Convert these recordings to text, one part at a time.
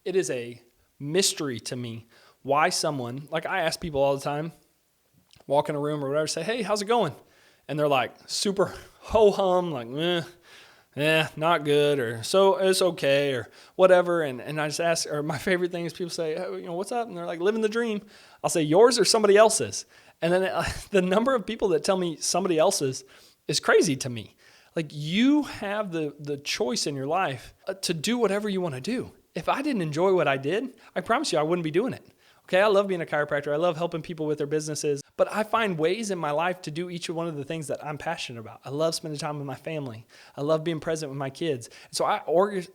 it is a mystery to me why someone, like I ask people all the time, walk in a room or whatever, say, hey, how's it going? And they're like super ho-hum, like, not good, or so it's okay, or whatever. And I just ask, or my favorite thing is people say, hey, what's up? And they're like, living the dream. I'll say, yours or somebody else's? And then the number of people that tell me somebody else's is crazy to me. Like, you have the choice in your life to do whatever you want to do. If I didn't enjoy what I did, I promise you I wouldn't be doing it. Okay, I love being a chiropractor. I love helping people with their businesses, but I find ways in my life to do each one of the things that I'm passionate about. I love spending time with my family. I love being present with my kids. So I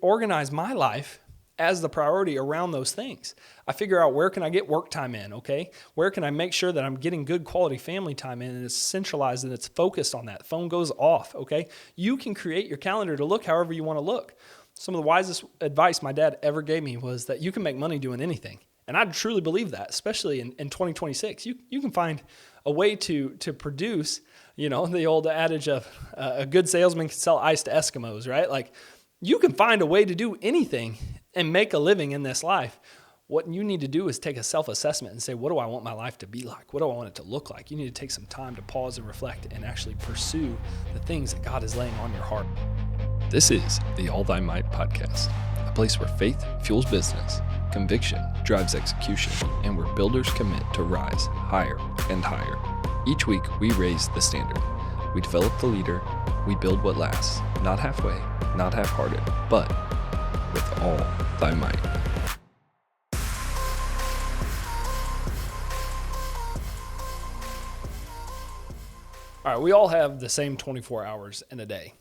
organize my life as the priority around those things. I figure out, where can I get work time in, okay? Where can I make sure that I'm getting good quality family time in, and it's centralized and it's focused on that. The phone goes off, okay? You can create your calendar to look however you want to look. Some of the wisest advice my dad ever gave me was that you can make money doing anything. And I truly believe that, especially in 2026. You can find a way to produce, the old adage of a good salesman can sell ice to Eskimos, right? Like, you can find a way to do anything and make a living in this life. What you need to do is take a self-assessment and say, what do I want my life to be like? What do I want it to look like? You need to take some time to pause and reflect and actually pursue the things that God is laying on your heart. This is the All Thy Might podcast, a place where faith fuels business, conviction drives execution, and where builders commit to rise higher and higher. Each week, we raise the standard. We develop the leader. We build what lasts, not halfway, not half-hearted, but with all thy might. All right, we all have the same 24 hours in a day.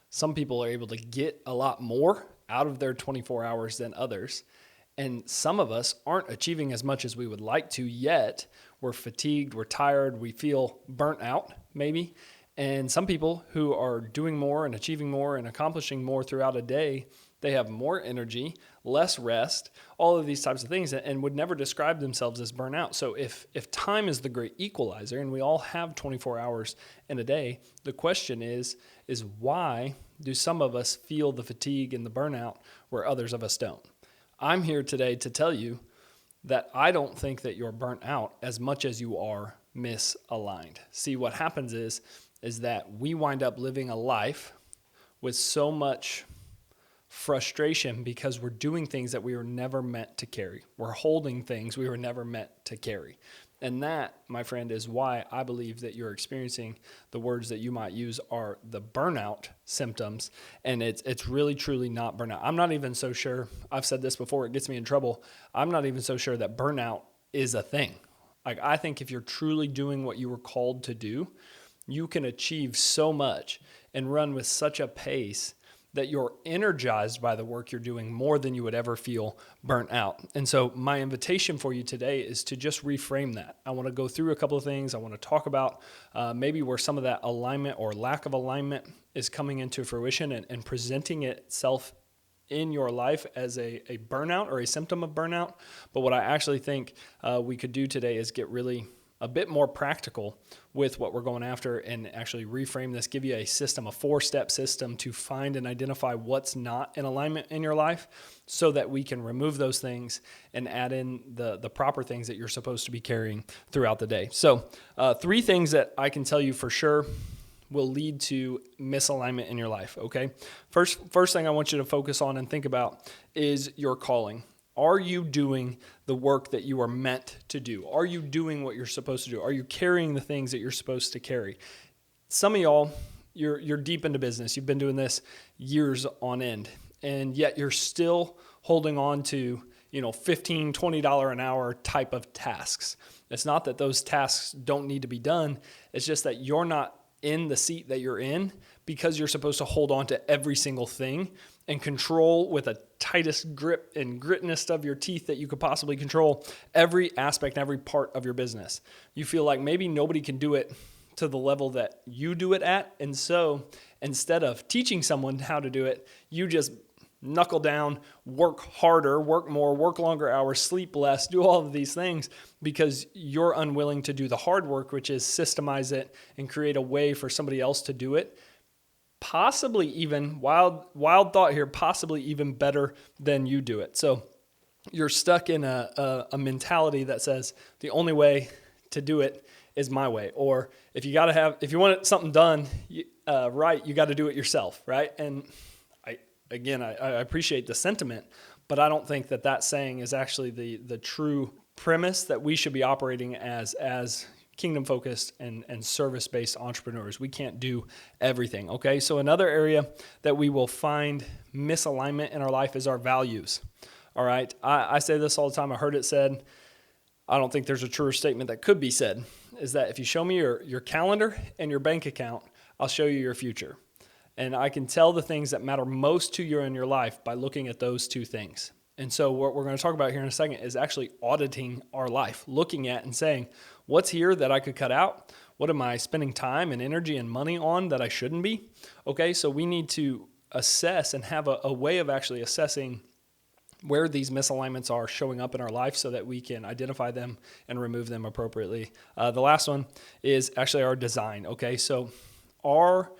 Some people are able to get a lot more out of their 24 hours than others. And some of us aren't achieving as much as we would like to yet. We're fatigued, we're tired, we feel burnt out maybe. And some people who are doing more and achieving more and accomplishing more throughout a day, they have more energy, less rest, all of these types of things, and would never describe themselves as burnout. So if time is the great equalizer, and we all have 24 hours in a day, the question is why do some of us feel the fatigue and the burnout where others of us don't? I'm here today to tell you that I don't think that you're burnt out as much as you are misaligned. See, what happens is that we wind up living a life with so much frustration because we're doing things that we were never meant to carry. We're holding things we were never meant to carry. And that, my friend, is why I believe that you're experiencing the words that you might use are the burnout symptoms. And it's really, truly not burnout. I'm not even so sure. I've said this before. It gets me in trouble. I'm not even so sure that burnout is a thing. Like, I think if you're truly doing what you were called to do, you can achieve so much and run with such a pace that you're energized by the work you're doing more than you would ever feel burnt out. And so my invitation for you today is to just reframe that. I want to go through a couple of things. I want to talk about maybe where some of that alignment or lack of alignment is coming into fruition and presenting itself in your life as a burnout or a symptom of burnout. But what I actually think we could do today is get really a bit more practical with what we're going after and actually reframe this, give you a system, a 4-step system to find and identify what's not in alignment in your life so that we can remove those things and add in the proper things that you're supposed to be carrying throughout the day. So 3 things that I can tell you for sure will lead to misalignment in your life, okay? First thing I want you to focus on and think about is your calling. Are you doing the work that you are meant to do? Are you doing what you're supposed to do? Are you carrying the things that you're supposed to carry? Some of y'all, you're deep into business. You've been doing this years on end, and yet you're still holding on to, $15, $20 an hour type of tasks. It's not that those tasks don't need to be done. It's just that you're not in the seat that you're in because you're supposed to hold on to every single thing and control with the tightest grip and grittiness of your teeth that you could possibly control every aspect and every part of your business. You feel like maybe nobody can do it to the level that you do it at. And so instead of teaching someone how to do it, you just knuckle down, work harder, work more, work longer hours, sleep less, do all of these things because you're unwilling to do the hard work, which is systemize it and create a way for somebody else to do it. Possibly even, wild thought here, possibly even better than you do it. So you're stuck in a mentality that says the only way to do it is my way. Or if you want something done right, you got to do it yourself, right? And I appreciate the sentiment, but I don't think that saying is actually the true premise that we should be operating as kingdom-focused and service-based entrepreneurs. We can't do everything, okay? So another area that we will find misalignment in our life is our values, all right? I say this all the time. I heard it said. I don't think there's a truer statement that could be said, is that if you show me your calendar and your bank account, I'll show you your future. And I can tell the things that matter most to you in your life by looking at those two things. And so what we're going to talk about here in a second is actually auditing our life, looking at and saying, what's here that I could cut out? What am I spending time and energy and money on that I shouldn't be? Okay, so we need to assess and have a way of actually assessing where these misalignments are showing up in our life so that we can identify them and remove them appropriately. The last one is actually our design, okay? So are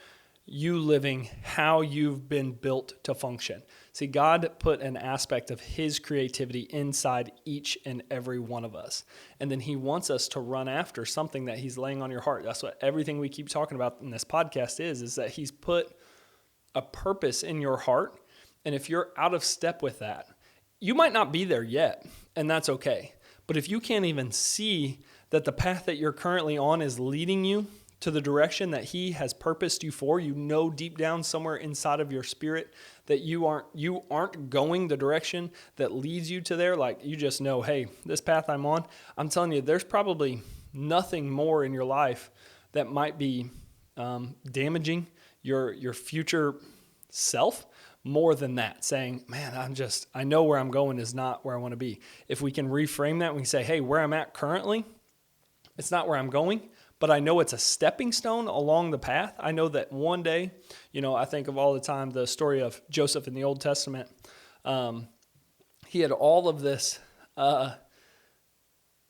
you living how you've been built to function? See, God put an aspect of his creativity inside each and every one of us. And then he wants us to run after something that he's laying on your heart. That's what everything we keep talking about in this podcast is that he's put a purpose in your heart. And if you're out of step with that, you might not be there yet, and that's okay. But if you can't even see that the path that you're currently on is leading you to the direction that he has purposed you for, you know deep down somewhere inside of your spirit that you aren't going the direction that leads you to there, like you just know, hey, this path I'm on, I'm telling you, there's probably nothing more in your life that might be damaging your future self more than that, saying, man, I know where I'm going is not where I want to be. If we can reframe that, we can say, hey, where I'm at currently, it's not where I'm going, but I know it's a stepping stone along the path. I know that one day, I think of all the time the story of Joseph in the Old Testament. He had all of this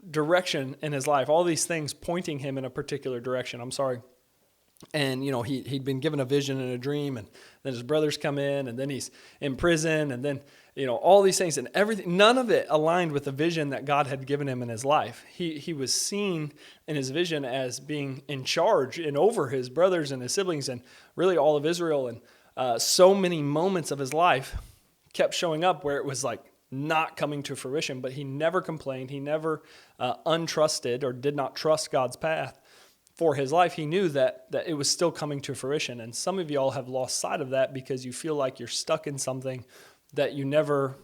direction in his life, all these things pointing him in a particular direction. And, he'd been given a vision and a dream, and then his brothers come in, and then he's in prison, and then, all these things and everything, none of it aligned with the vision that God had given him in his life. He was seen in his vision as being in charge and over his brothers and his siblings and really all of Israel. And so many moments of his life kept showing up where it was like not coming to fruition, but he never complained. He never untrusted or did not trust God's path for his life. He knew that it was still coming to fruition. And some of y'all have lost sight of that because you feel like you're stuck in something that you never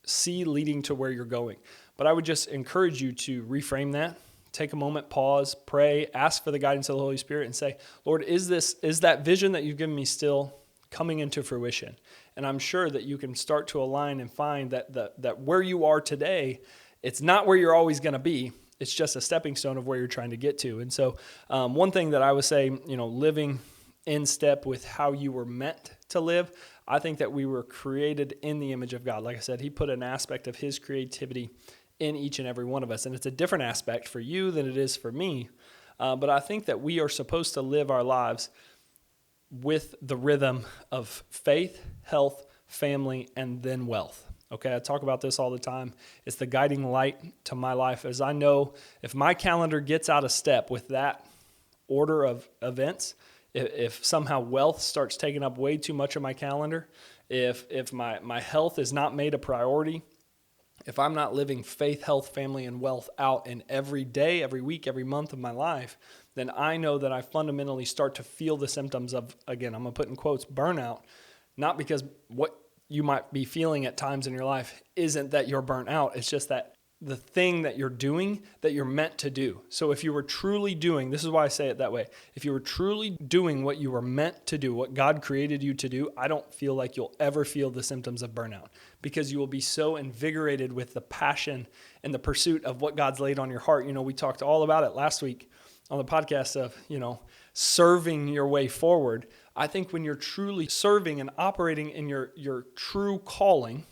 see leading to where you're going. But I would just encourage you to reframe that. Take a moment, pause, pray, ask for the guidance of the Holy Spirit and say, Lord, is that vision that you've given me still coming into fruition? And I'm sure that you can start to align and find that where you are today, it's not where you're always going to be. It's just a stepping stone of where you're trying to get to. And so one thing that I would say, living in step with how you were meant to live, I think that we were created in the image of God. Like I said, he put an aspect of his creativity in each and every one of us. And it's a different aspect for you than it is for me. But I think that we are supposed to live our lives with the rhythm of faith, health, family, and then wealth. Okay, I talk about this all the time. It's the guiding light to my life, as I know if my calendar gets out of step with that order of events, if somehow wealth starts taking up way too much of my calendar, if my health is not made a priority, if I'm not living faith, health, family, and wealth out in every day, every week, every month of my life, then I know that I fundamentally start to feel the symptoms of, again, I'm going to put in quotes, burnout, not because what you might be feeling at times in your life isn't that you're burnt out. It's just that the thing that you're doing that you're meant to do. So if you were truly doing, this is why I say it that way, if you were truly doing what you were meant to do, what God created you to do, I don't feel like you'll ever feel the symptoms of burnout because you will be so invigorated with the passion and the pursuit of what God's laid on your heart. We talked all about it last week on the podcast of, serving your way forward. I think when you're truly serving and operating in your true calling,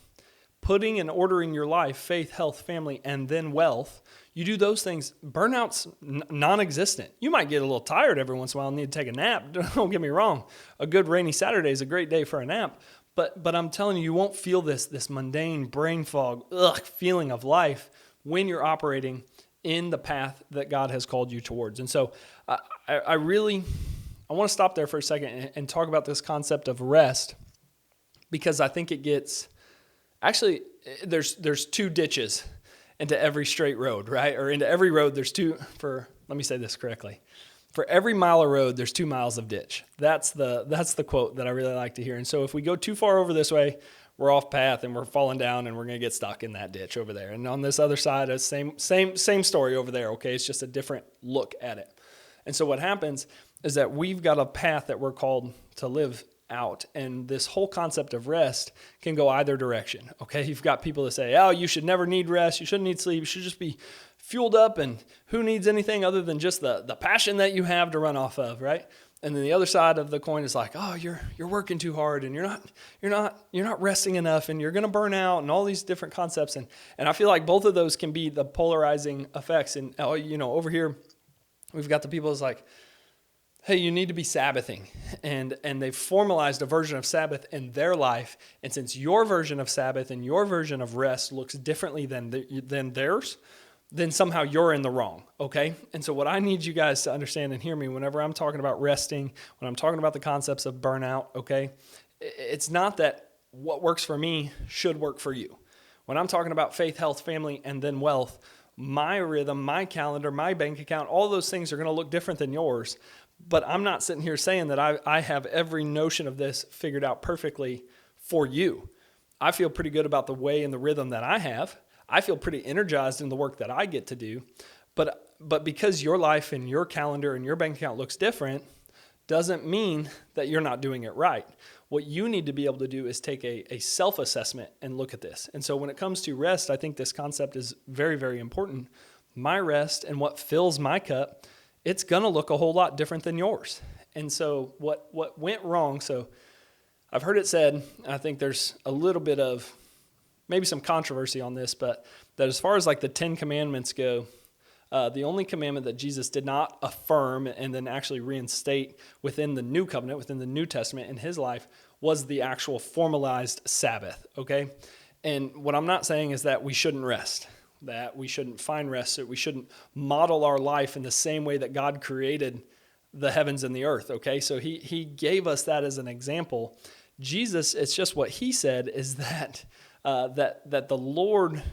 putting and ordering your life, faith, health, family, and then wealth, you do those things, burnout's non-existent. You might get a little tired every once in a while and need to take a nap. Don't get me wrong. A good rainy Saturday is a great day for a nap, But I'm telling you, you won't feel this mundane brain fog, feeling of life when you're operating in the path that God has called you towards. And so I want to stop there for a second and talk about this concept of rest, because I think it gets, actually, there's two ditches into every straight road, right? Or into every road, let me say this correctly. For every mile of road, there's 2 miles of ditch. That's the quote that I really like to hear. And so if we go too far over this way, we're off path and we're falling down and we're going to get stuck in that ditch over there. And on this other side, it's same story over there, okay? It's just a different look at it. And so what happens is that we've got a path that we're called to live out. And this whole concept of rest can go either direction, okay? You've got people that say, oh, you should never need rest. You shouldn't need sleep. You should just be fueled up, and who needs anything other than just the passion that you have to run off of, right? And then the other side of the coin is like, oh, you're working too hard, and you're not resting enough, and you're going to burn out, and all these different concepts. And I feel like both of those can be the polarizing effects. And over here, we've got the people that's like, hey, you need to be Sabbathing, and they've formalized a version of Sabbath in their life. And since your version of Sabbath and your version of rest looks differently than theirs, then somehow you're in the wrong, okay? And so what I need you guys to understand and hear me whenever I'm talking about resting, when I'm talking about the concepts of burnout, okay, it's not that what works for me should work for you. When I'm talking about faith, health, family, and then wealth, my rhythm, my calendar, my bank account, all those things are going to look different than yours. But I'm not sitting here saying that I have every notion of this figured out perfectly for you. I feel pretty good about the way and the rhythm that I have. I feel pretty energized in the work that I get to do, but because your life and your calendar and your bank account looks different, doesn't mean that you're not doing it right. What you need to be able to do is take a self-assessment and look at this. And so when it comes to rest, I think this concept is very, very important. My rest and what fills my cup, it's going to look a whole lot different than yours. And so what went wrong, so I've heard it said, and I think there's a little bit of maybe some controversy on this, but that as far as like the 10 commandments go, the only commandment that Jesus did not affirm and then actually reinstate within the new covenant, within the New Testament in his life, was the actual formalized Sabbath, okay? And what I'm not saying is that we shouldn't rest, that we shouldn't find rest, that we shouldn't model our life in the same way that God created the heavens and the earth, okay? So he gave us that as an example. Jesus, it's just what he said is that that the Lord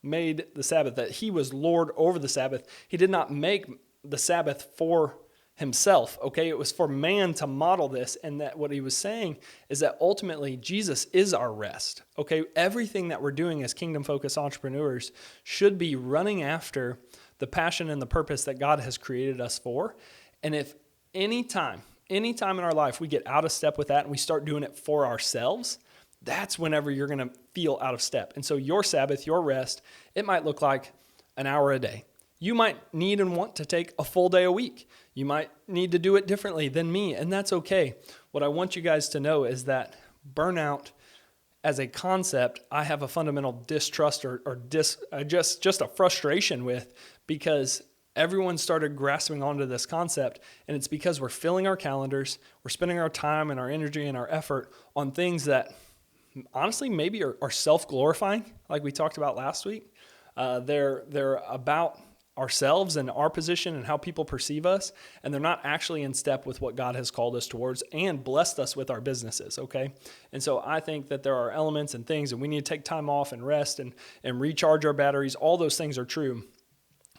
made the Sabbath, that he was Lord over the Sabbath. He did not make the Sabbath for himself, okay? It was for man to model this, and that what he was saying is that ultimately Jesus is our rest, okay? Everything that we're doing as kingdom-focused entrepreneurs should be running after the passion and the purpose that God has created us for. And if anytime in our life we get out of step with that and we start doing it for ourselves, that's whenever you're going to feel out of step. And so your Sabbath, your rest, it might look like an hour a day. You might need and want to take a full day a week. You might need to do it differently than me, and that's okay. What I want you guys to know is that burnout as a concept, I have a fundamental distrust or just a frustration with, because everyone started grasping onto this concept, and it's because we're filling our calendars, we're spending our time and our energy and our effort on things that honestly maybe are self-glorifying, like we talked about last week. They're about ourselves and our position and how people perceive us, and they're not actually in step with what God has called us towards and blessed us with our businesses, okay? And so I think that there are elements and things, and we need to take time off and rest and recharge our batteries. All those things are true.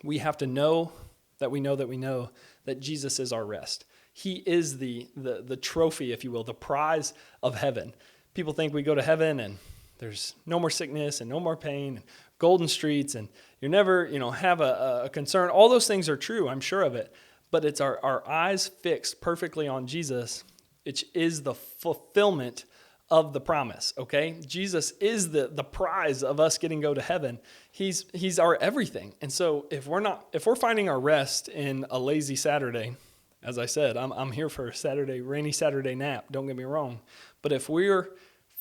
We have to know that we know that we know that Jesus is our rest. He is the trophy, if you will, the prize of heaven. People think we go to heaven and there's no more sickness and no more pain and golden streets and you never, have a concern. All those things are true, I'm sure of it. But it's our eyes fixed perfectly on Jesus. It is the fulfillment of the promise, okay? Jesus is the prize of us getting to go to heaven. He's our everything. And so if we're finding our rest in a lazy Saturday, as I said, I'm here for a rainy Saturday nap, don't get me wrong. But if we're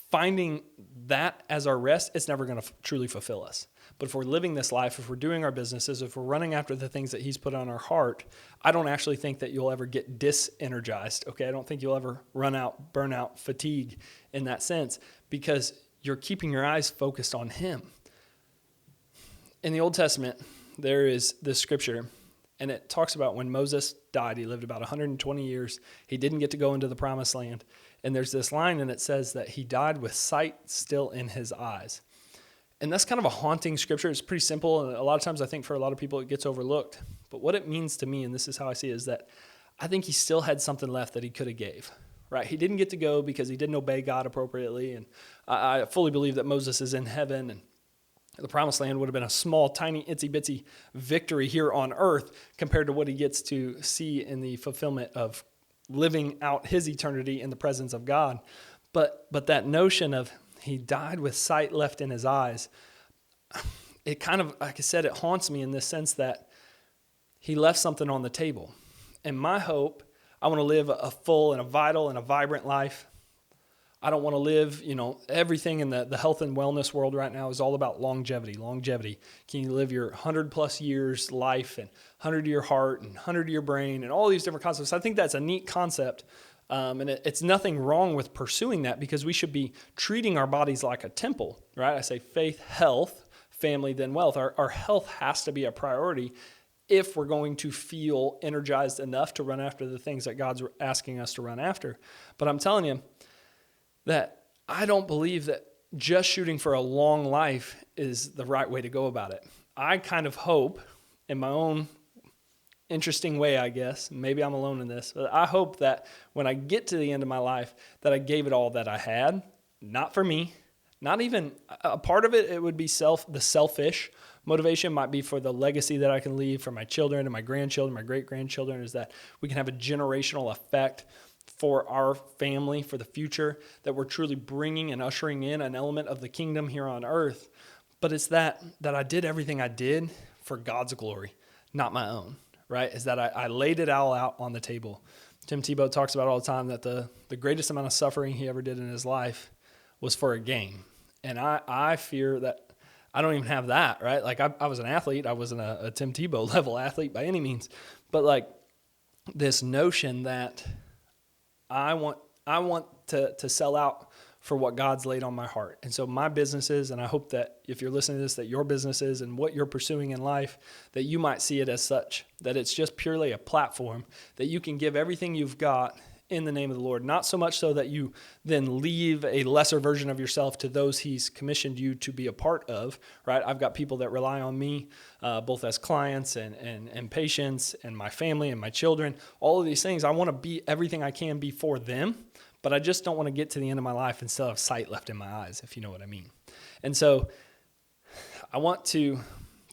finding that as our rest, it's never going to truly fulfill us. But if we're living this life, if we're doing our businesses, if we're running after the things that he's put on our heart, I don't actually think that you'll ever get disenergized, okay? I don't think you'll ever run out, burn out, fatigue in that sense, because you're keeping your eyes focused on him. In the Old Testament, there is this scripture, and it talks about when Moses died. He lived about 120 years. He didn't get to go into the promised land. And there's this line, and it says that he died with sight still in his eyes. And that's kind of a haunting scripture. It's pretty simple, and a lot of times I think for a lot of people it gets overlooked. But what it means to me, and this is how I see it, is that I think he still had something left that he could have gave. Right? He didn't get to go because he didn't obey God appropriately. And I fully believe that Moses is in heaven, and the promised land would have been a small, tiny, itsy-bitsy victory here on earth compared to what he gets to see in the fulfillment of living out his eternity in the presence of God. But that notion of he died with sight left in his eyes, it kind of, like I said, it haunts me in this sense that he left something on the table. And my hope, I want to live a full and a vital and a vibrant life. I don't want to live, everything in the health and wellness world right now is all about longevity. Can you live your 100+ years life and 100-year heart and 100-year brain and all these different concepts? I think that's a neat concept. And it's nothing wrong with pursuing that, because we should be treating our bodies like a temple, right? I say faith, health, family, then wealth. Our health has to be a priority if we're going to feel energized enough to run after the things that God's asking us to run after. But I'm telling you that I don't believe that just shooting for a long life is the right way to go about it. I kind of hope, in my own interesting way, I guess, maybe I'm alone in this, but I hope that when I get to the end of my life that I gave it all that I had, not for me, not even a part of it. It would be the selfish motivation might be for the legacy that I can leave for my children and my grandchildren, my great-grandchildren, is that we can have a generational effect for our family, for the future, that we're truly bringing and ushering in an element of the kingdom here on earth. But it's that I did everything I did for God's glory, not my own. Right, is that I laid it all out on the table. Tim Tebow talks about all the time that the greatest amount of suffering he ever did in his life was for a gain. And I fear that I don't even have that, right? Like I was an athlete. I wasn't a Tim Tebow level athlete by any means. But like this notion that I want to sell out for what God's laid on my heart. And so my businesses, and I hope that if you're listening to this, that your businesses and what you're pursuing in life, that you might see it as such, that it's just purely a platform that you can give everything you've got in the name of the Lord. Not so much so that you then leave a lesser version of yourself to those he's commissioned you to be a part of, right? I've got people that rely on me, both as clients and patients and my family and my children, all of these things. I want to be everything I can be for them. But I just don't want to get to the end of my life and still have sight left in my eyes, if you know what I mean. And so I want to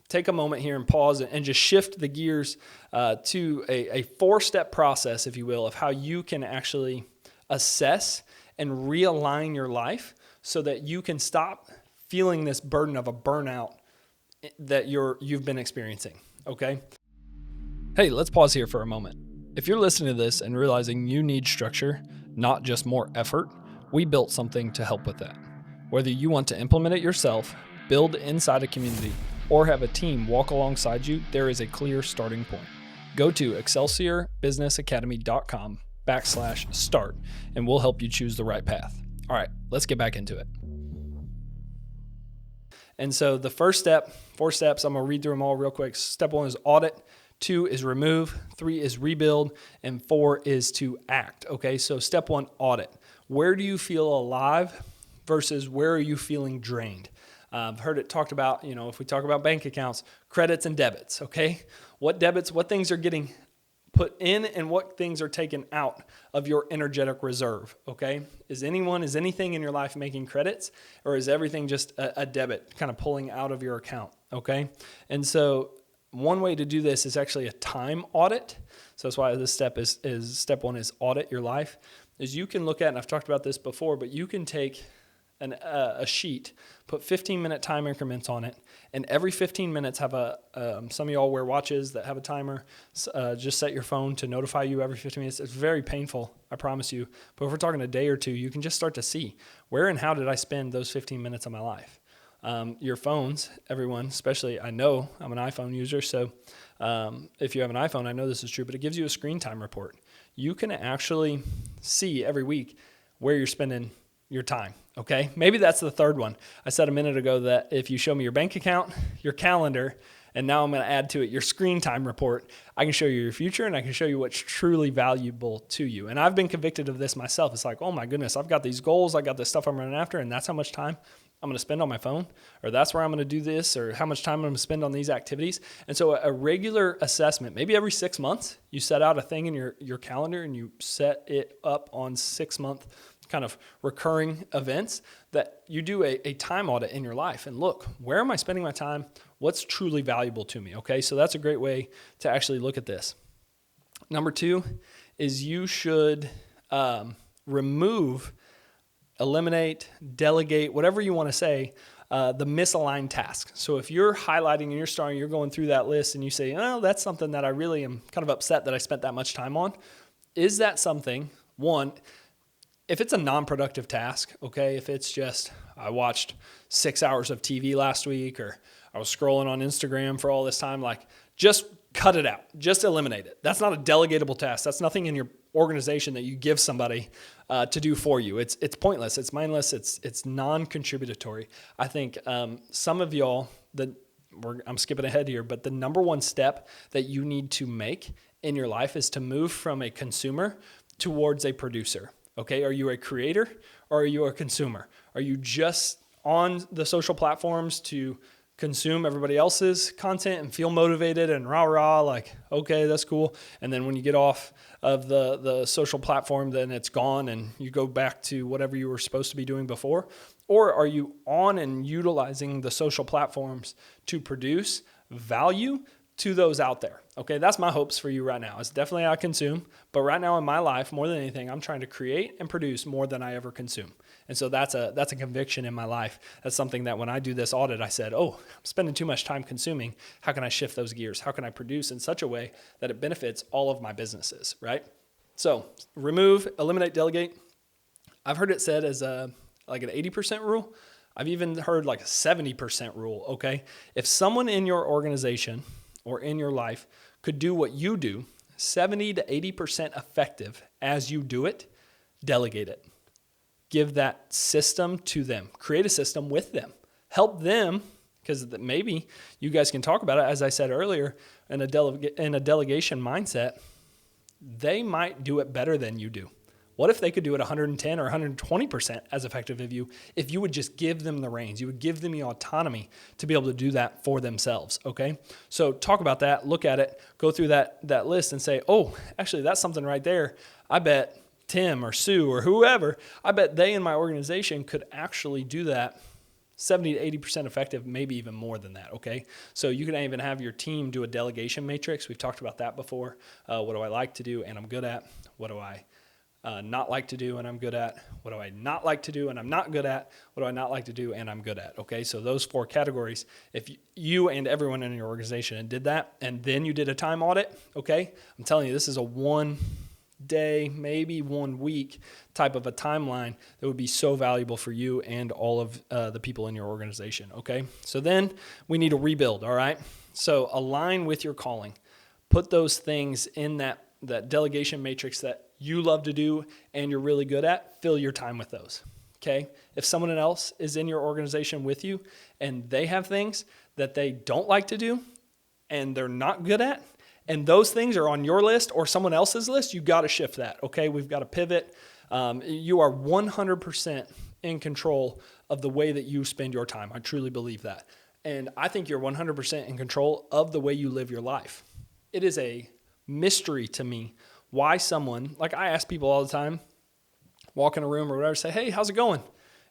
take a moment here and pause and just shift the gears to a 4-step process, if you will, of how you can actually assess and realign your life so that you can stop feeling this burden of a burnout that you've been experiencing, okay? Hey, let's pause here for a moment. If you're listening to this and realizing you need structure, not just more effort, we built something to help with that. Whether you want to implement it yourself, build inside a community, or have a team walk alongside you, there is a clear starting point. Go to ExcelsiorBusinessAcademy.com/start, and we'll help you choose the right path. All right, let's get back into it. And so the first step, 4 steps, I'm going to read through them all real quick. Step 1 is audit. 2 is remove, 3 is rebuild, and 4 is to act, okay? So step 1, audit. Where do you feel alive versus where are you feeling drained? I've heard it talked about, if we talk about bank accounts, credits and debits, okay? What things are getting put in and what things are taken out of your energetic reserve, okay? Is anything in your life making credits, or is everything just a debit kind of pulling out of your account, okay? And so one way to do this is actually a time audit. So that's why this step is step 1 is audit your life. Is you can look at, and I've talked about this before, but you can take a sheet, put 15-minute time increments on it, and every 15 minutes have some of y'all wear watches that have a timer. Just set your phone to notify you every 15 minutes. It's very painful, I promise you. But if we're talking a day or two, you can just start to see where and how did I spend those 15 minutes of my life. Your phones, everyone, especially I know I'm an iPhone user, so if you have an iPhone, I know this is true, but it gives you a screen time report. You can actually see every week where you're spending your time, okay? Maybe that's the third one. I said a minute ago that if you show me your bank account, your calendar, and now I'm going to add to it your screen time report, I can show you your future and I can show you what's truly valuable to you. And I've been convicted of this myself. It's like, oh my goodness, I've got these goals, I got this stuff I'm running after, and that's how much time I'm going to spend on my phone, or that's where I'm going to do this, or how much time I'm going to spend on these activities. And so a regular assessment, maybe every 6 months, you set out a thing in your calendar and you set it up on 6-month kind of recurring events that you do a time audit in your life and look, where am I spending my time? What's truly valuable to me? Okay, so that's a great way to actually look at this. Number 2 is you should eliminate, delegate, whatever you want to say, the misaligned task. So if you're highlighting and you're going through that list and you say, oh, that's something that I really am kind of upset that I spent that much time on. Is that something, one, if it's a non-productive task, okay, if it's just I watched 6 hours of TV last week or I was scrolling on Instagram for all this time, like just cut it out. Just eliminate it. That's not a delegatable task. That's nothing in your organization that you give somebody to do for you. It's pointless. It's mindless. It's non-contributory. I think some of y'all, I'm skipping ahead here, but the number one step that you need to make in your life is to move from a consumer towards a producer. Okay, are you a creator or are you a consumer? Are you just on the social platforms to consume everybody else's content and feel motivated and rah, like, okay, that's cool. And then when you get off of the social platform, then it's gone and you go back to whatever you were supposed to be doing before? Or are you on and utilizing the social platforms to produce value to those out there? Okay, that's my hopes for you right now. It's definitely I consume, but right now in my life, more than anything, I'm trying to create and produce more than I ever consume. And so that's a conviction in my life. That's something that when I do this audit, I said, oh, I'm spending too much time consuming. How can I shift those gears? How can I produce in such a way that it benefits all of my businesses, right? So remove, eliminate, delegate. I've heard it said as like an 80% rule. I've even heard like a 70% rule, okay? If someone in your organization or in your life could do what you do, 70 to 80% effective as you do it, delegate it. Give that system to them. Create a system with them. Help them, because maybe you guys can talk about it, as I said earlier, in a delegation mindset, they might do it better than you do. What if they could do it 110 or 120% as effective as you if you would just give them the reins? You would give them the autonomy to be able to do that for themselves, okay? So talk about that, look at it, go through that list and say, oh, actually, that's something right there. I bet Tim or Sue or whoever, I bet they in my organization could actually do that 70 to 80% effective, maybe even more than that, okay? So you can even have your team do a delegation matrix. We've talked about that before. What do I like to do and I'm good at? What do I not like to do and I'm good at? What do I not like to do and I'm not good at? What do I not like to do and I'm good at? Okay, so those 4 categories, if you and everyone in your organization did that and then you did a time audit, okay, I'm telling you, this is a 1 day, maybe 1 week type of a timeline that would be so valuable for you and all of the people in your organization, okay? So then we need to rebuild, all right? So align with your calling. Put those things in that delegation matrix that you love to do and you're really good at, fill your time with those, okay? If someone else is in your organization with you and they have things that they don't like to do and they're not good at, and those things are on your list or someone else's list, you got to shift that, okay? We've got to pivot. You are 100% in control of the way that you spend your time. I truly believe that. And I think you're 100% in control of the way you live your life. It is a mystery to me why someone, like I ask people all the time, walk in a room or whatever, say, hey, how's it going?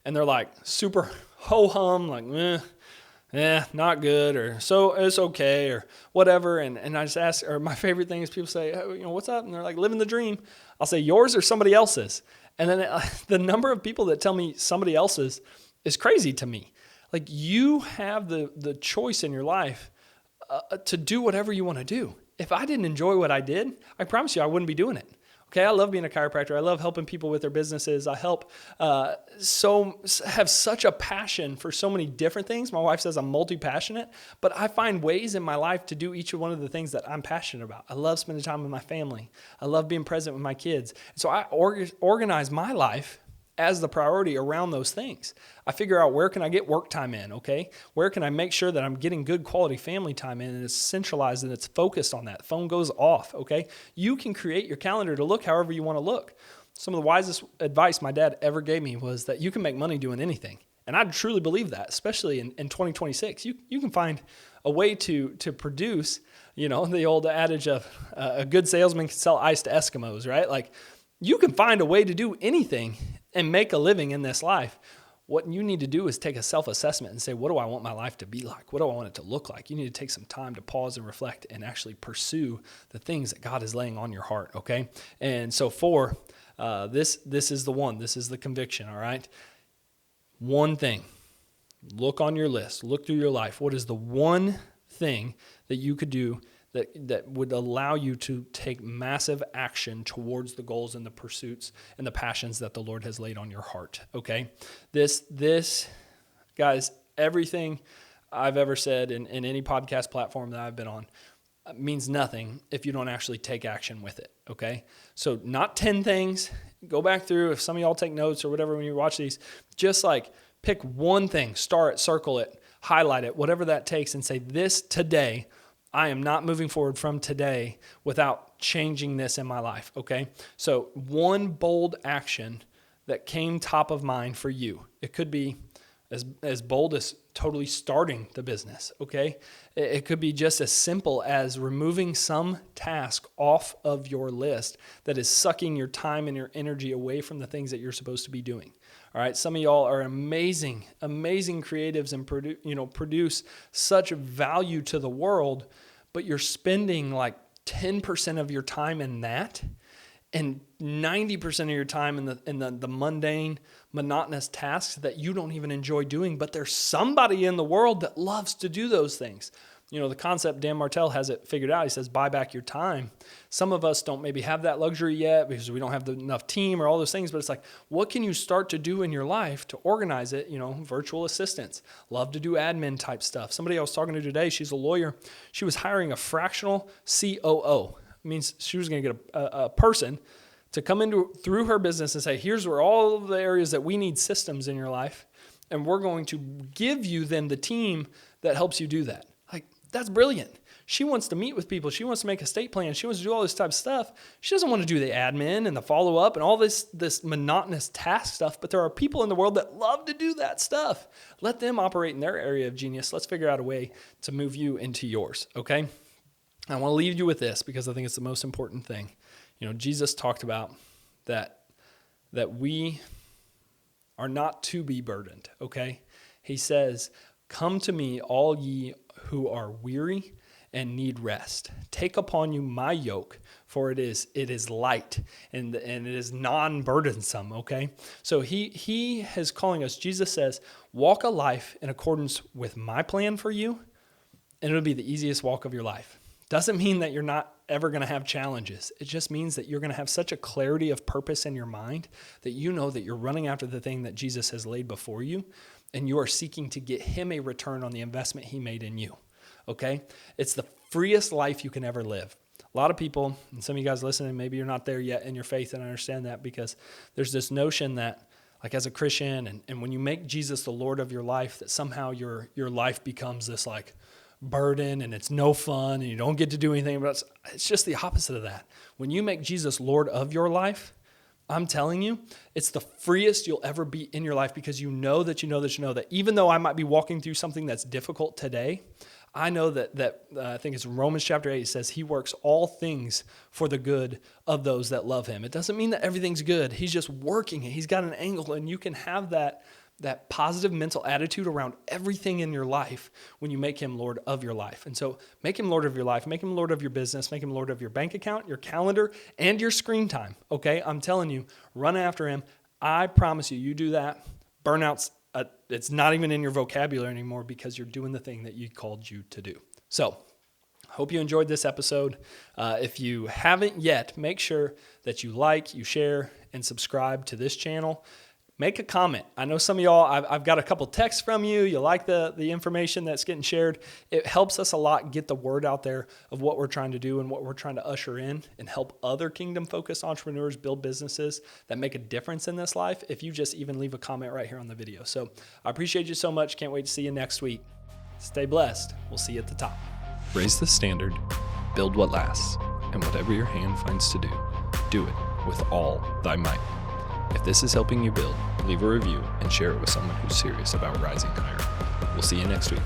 And they're like super ho-hum, like, not good, or so it's okay, or whatever. And I just ask, or my favorite thing is people say, hey, what's up? And they're like, living the dream. I'll say, yours or somebody else's? And then the number of people that tell me somebody else's is crazy to me. Like, you have the choice in your life to do whatever you want to do. If I didn't enjoy what I did, I promise you I wouldn't be doing it. Okay, I love being a chiropractor. I love helping people with their businesses. I have such a passion for so many different things. My wife says I'm multi-passionate, but I find ways in my life to do each one of the things that I'm passionate about. I love spending time with my family. I love being present with my kids. So I organize my life as the priority around those things. I figure out, where can I get work time in, okay? Where can I make sure that I'm getting good quality family time in, and it's centralized and it's focused on that. The phone goes off, okay? You can create your calendar to look however you want to look. Some of the wisest advice my dad ever gave me was that you can make money doing anything. And I truly believe that, especially in 2026. You can find a way to produce, the old adage of a good salesman can sell ice to Eskimos, right? Like, you can find a way to do anything and make a living in this life. What you need to do is take a self-assessment and say, what do I want my life to be like? What do I want it to look like? You need to take some time to pause and reflect and actually pursue the things that God is laying on your heart, okay? And so this is the one. This is the conviction, all right? One thing. Look on your list. Look through your life. What is the one thing that you could do that would allow you to take massive action towards the goals and the pursuits and the passions that the Lord has laid on your heart, okay? This, guys, everything I've ever said in any podcast platform that I've been on means nothing if you don't actually take action with it, okay? So not 10 things. Go back through, if some of y'all take notes or whatever when you watch these, just like pick one thing, star it, circle it, highlight it, whatever that takes, and say, this today, I am not moving forward from today without changing this in my life, okay? So one bold action that came top of mind for you. It could be as bold as totally starting the business, okay? It could be just as simple as removing some task off of your list that is sucking your time and your energy away from the things that you're supposed to be doing. All right, some of y'all are amazing creatives and produce such value to the world, but you're spending like 10% of your time in that, and 90% of your time in the mundane, monotonous tasks that you don't even enjoy doing. But there's somebody in the world that loves to do those things. The concept, Dan Martell has it figured out. He says, buy back your time. Some of us don't maybe have that luxury yet because we don't have enough team or all those things. But it's like, what can you start to do in your life to organize it? Virtual assistants, love to do admin type stuff. Somebody I was talking to today, she's a lawyer. She was hiring a fractional COO. It means she was going to get a person to come through her business and say, here's where all of the areas that we need systems in your life, and we're going to give you then the team that helps you do that. Like, that's brilliant. She wants to meet with people. She wants to make estate plans. She wants to do all this type of stuff. She doesn't want to do the admin and the follow-up and all this monotonous task stuff, but there are people in the world that love to do that stuff. Let them operate in their area of genius. Let's figure out a way to move you into yours, okay? I want to leave you with this because I think it's the most important thing. Jesus talked about that we are not to be burdened, okay? He says, come to me, all ye who are weary and need rest. Take upon you my yoke, for it is light and it is non-burdensome, okay? So he is calling us, Jesus says, walk a life in accordance with my plan for you, and it'll be the easiest walk of your life. Doesn't mean that you're not ever going to have challenges. It just means that you're going to have such a clarity of purpose in your mind that you know that you're running after the thing that Jesus has laid before you, and you are seeking to get him a return on the investment he made in you, okay? It's the freest life you can ever live. A lot of people, and some of you guys listening, maybe you're not there yet in your faith, and I understand that because there's this notion that, like as a Christian, and when you make Jesus the Lord of your life, that somehow your life becomes this like burden and it's no fun and you don't get to do anything. But it's just the opposite of that. When you make Jesus Lord of your life, I'm telling you, it's the freest you'll ever be in your life because you know that even though I might be walking through something that's difficult today, I know that I think it's Romans chapter 8, it says he works all things for the good of those that love him. It doesn't mean that everything's good. He's just working it. He's got an angle, and you can have that that positive mental attitude around everything in your life when you make him Lord of your life. And so make him Lord of your life, make him Lord of your business, make him Lord of your bank account, your calendar, and your screen time. Okay. I'm telling you, run after him. I promise you, you do that. Burnout's, it's not even in your vocabulary anymore because you're doing the thing that you called you to do. So hope you enjoyed this episode. If you haven't yet, make sure that you like, you share, and subscribe to this channel. Make a comment. I know some of y'all, I've got a couple texts from you. You like the information that's getting shared. It helps us a lot get the word out there of what we're trying to do and what we're trying to usher in and help other kingdom-focused entrepreneurs build businesses that make a difference in this life if you just even leave a comment right here on the video. So I appreciate you so much. Can't wait to see you next week. Stay blessed. We'll see you at the top. Raise the standard, build what lasts, and whatever your hand finds to do it with all thy might. If this is helping you build, leave a review and share it with someone who's serious about rising higher. We'll see you next week.